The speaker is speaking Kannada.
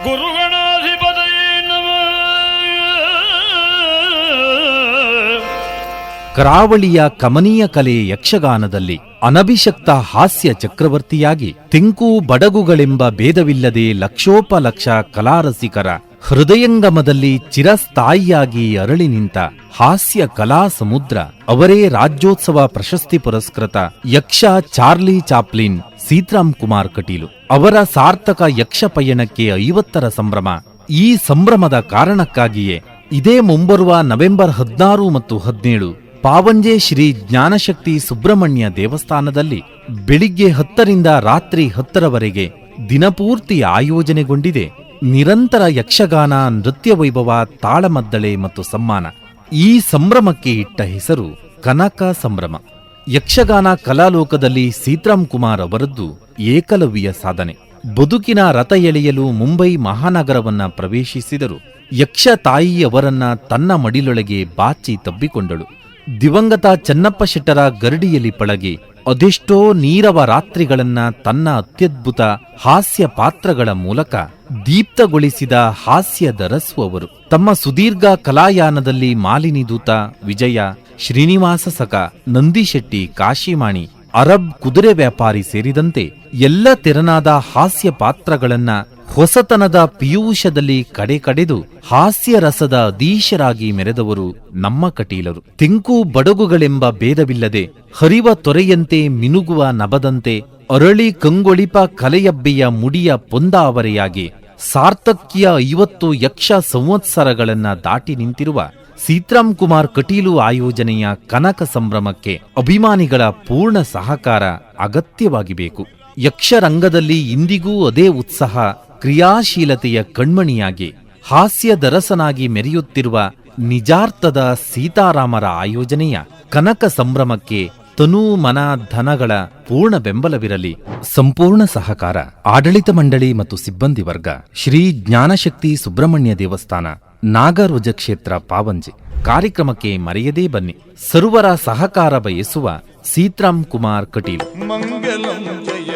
ಗುರುಗಣಾಧಿಪತಯೇ ನಮಃ. ಕರಾವಳಿಯ ಕಮನೀಯ ಕಲೆ ಯಕ್ಷಗಾನದಲ್ಲಿ ಅನಭಿಷಕ್ತ ಹಾಸ್ಯ ಚಕ್ರವರ್ತಿಯಾಗಿ ತೆಂಕು ಬಡಗುಗಳೆಂಬ ಭೇದವಿಲ್ಲದೆ ಲಕ್ಷೋಪಲಕ್ಷ ಕಲಾರಸಿಕರ ಹೃದಯಂಗಮದಲ್ಲಿ ಚಿರಸ್ಥಾಯಿಯಾಗಿ ಅರಳಿ ನಿಂತ ಹಾಸ್ಯ ಕಲಾ ಸಮುದ್ರ ಅವರೇ ರಾಜ್ಯೋತ್ಸವ ಪ್ರಶಸ್ತಿ ಪುರಸ್ಕೃತ ಯಕ್ಷ ಚಾರ್ಲಿ ಚಾಪ್ಲಿನ್ ಸೀತಾರಾಮ್ ಕುಮಾರ್ ಕಟೀಲು. ಅವರ ಸಾರ್ಥಕ ಯಕ್ಷ ಪಯಣಕ್ಕೆ 50ರ ಸಂಭ್ರಮ. ಈ ಸಂಭ್ರಮದ ಕಾರಣಕ್ಕಾಗಿಯೇ ಇದೇ ಮುಂಬರುವ ನವೆಂಬರ್ 16 ಮತ್ತು 17 ಪಾವಂಜೆ ಶ್ರೀ ಜ್ಞಾನಶಕ್ತಿ ಸುಬ್ರಹ್ಮಣ್ಯ ದೇವಸ್ಥಾನದಲ್ಲಿ ಬೆಳಿಗ್ಗೆ 10ರಿಂದ ರಾತ್ರಿ 10ರವರೆಗೆ ದಿನಪೂರ್ತಿ ಆಯೋಜನೆಗೊಂಡಿದೆ ನಿರಂತರ ಯಕ್ಷಗಾನ, ನೃತ್ಯ ವೈಭವ, ತಾಳಮದ್ದಳೆ ಮತ್ತು ಸಮ್ಮಾನ. ಈ ಸಂಭ್ರಮಕ್ಕೆ ಇಟ್ಟ ಹೆಸರು ಕನಕ ಸಂಭ್ರಮ. ಯಕ್ಷಗಾನ ಕಲಾಲೋಕದಲ್ಲಿ ಸೀತಾರಾಮ್ ಕುಮಾರ್ ಅವರದ್ದು ಏಕಲವ್ಯ ಸಾಧನೆ. ಬದುಕಿನ ರಥ ಎಳೆಯಲು ಮುಂಬೈ ಮಹಾನಗರವನ್ನ ಪ್ರವೇಶಿಸಿದರು. ಯಕ್ಷ ತಾಯಿಯವರನ್ನ ತನ್ನ ಮಡಿಲೊಳಗೆ ಬಾಚಿ ತಬ್ಬಿಕೊಂಡಳು. ದಿವಂಗತ ಚನ್ನಪ್ಪ ಶೆಟ್ಟರ ಗರಡಿಯಲ್ಲಿ ಪಳಗಿ ಅದೆಷ್ಟೋ ನೀರವ ರಾತ್ರಿಗಳನ್ನ ತನ್ನ ಅತ್ಯದ್ಭುತ ಹಾಸ್ಯ ಪಾತ್ರಗಳ ಮೂಲಕ ದೀಪ್ತಗೊಳಿಸಿದ ಹಾಸ್ಯದರಸು ಅವರು. ತಮ್ಮ ಸುದೀರ್ಘ ಕಲಾಯಾನದಲ್ಲಿ ಮಾಲಿನಿ ದೂತ, ವಿಜಯ, ಶ್ರೀನಿವಾಸ ಸಕ, ನಂದಿಶೆಟ್ಟಿ, ಕಾಶಿಮಾಣಿ, ಅರಬ್ ಕುದುರೆ ವ್ಯಾಪಾರಿ ಸೇರಿದಂತೆ ಎಲ್ಲ ತೆರನಾದ ಹಾಸ್ಯ ಪಾತ್ರಗಳನ್ನ ಹೊಸತನದ ಪಿಯೂಷದಲ್ಲಿ ಕಡೆದು ಹಾಸ್ಯರಸದ ಅದೀಶರಾಗಿ ಮೆರೆದವರು ನಮ್ಮ ಕಟೀಲರು. ತೆಂಕು ಬಡಗುಗಳೆಂಬ ಭೇದವಿಲ್ಲದೆ ಹರಿವ ತೊರೆಯಂತೆ ಮಿನುಗುವ ನಭದಂತೆ ಅರಳಿ ಕಂಗೊಳಿಪ ಕಲೆಯಬ್ಬೆಯ ಮುಡಿಯ ಪೊಂದಾವರೆಯಾಗಿ ಸಾರ್ಥಕ್ಯ 50 ಯಕ್ಷ ಸಂವತ್ಸರಗಳನ್ನ ದಾಟಿ ನಿಂತಿರುವ ಸೀತಾರಾಮ್ ಕುಮಾರ್ ಕಟೀಲು ಆಯೋಜನೆಯ ಕನಕ ಸಂಭ್ರಮಕ್ಕೆ ಅಭಿಮಾನಿಗಳ ಪೂರ್ಣ ಸಹಕಾರ ಅಗತ್ಯವಾಗಿಬೇಕು. ಯಕ್ಷರಂಗದಲ್ಲಿ ಇಂದಿಗೂ ಅದೇ ಉತ್ಸಾಹ, ಕ್ರಿಯಾಶೀಲತೆಯ ಕಣ್ಮಣಿಯಾಗಿ ಹಾಸ್ಯದರಸನಾಗಿ ಮೆರೆಯುತ್ತಿರುವ ನಿಜಾರ್ಥದ ಸೀತಾರಾಮರ ಆಯೋಜನೆಯ ಕನಕ ಸಂಭ್ರಮಕ್ಕೆ ತನು ಮನ ಧನಗಳ ಪೂರ್ಣ ಬೆಂಬಲವಿರಲಿ. ಸಂಪೂರ್ಣ ಸಹಕಾರ ಆಡಳಿತ ಮಂಡಳಿ ಮತ್ತು ಸಿಬ್ಬಂದಿ ವರ್ಗ. ಶ್ರೀ ಜ್ಞಾನಶಕ್ತಿ ಸುಬ್ರಹ್ಮಣ್ಯ ದೇವಸ್ಥಾನ, ನಾಗಧ್ವಜ ಕ್ಷೇತ್ರ, ಪಾವಂಜೆ. ಕಾರ್ಯಕ್ರಮಕ್ಕೆ ಮರೆಯದೇ ಬನ್ನಿ. ಸರ್ವರ ಸಹಕಾರ ಬಯಸುವ ಸೀತಾರಾಮ್ ಕುಮಾರ್ ಕಟೀಲು. ಮಂಗಲಂ ಜಯ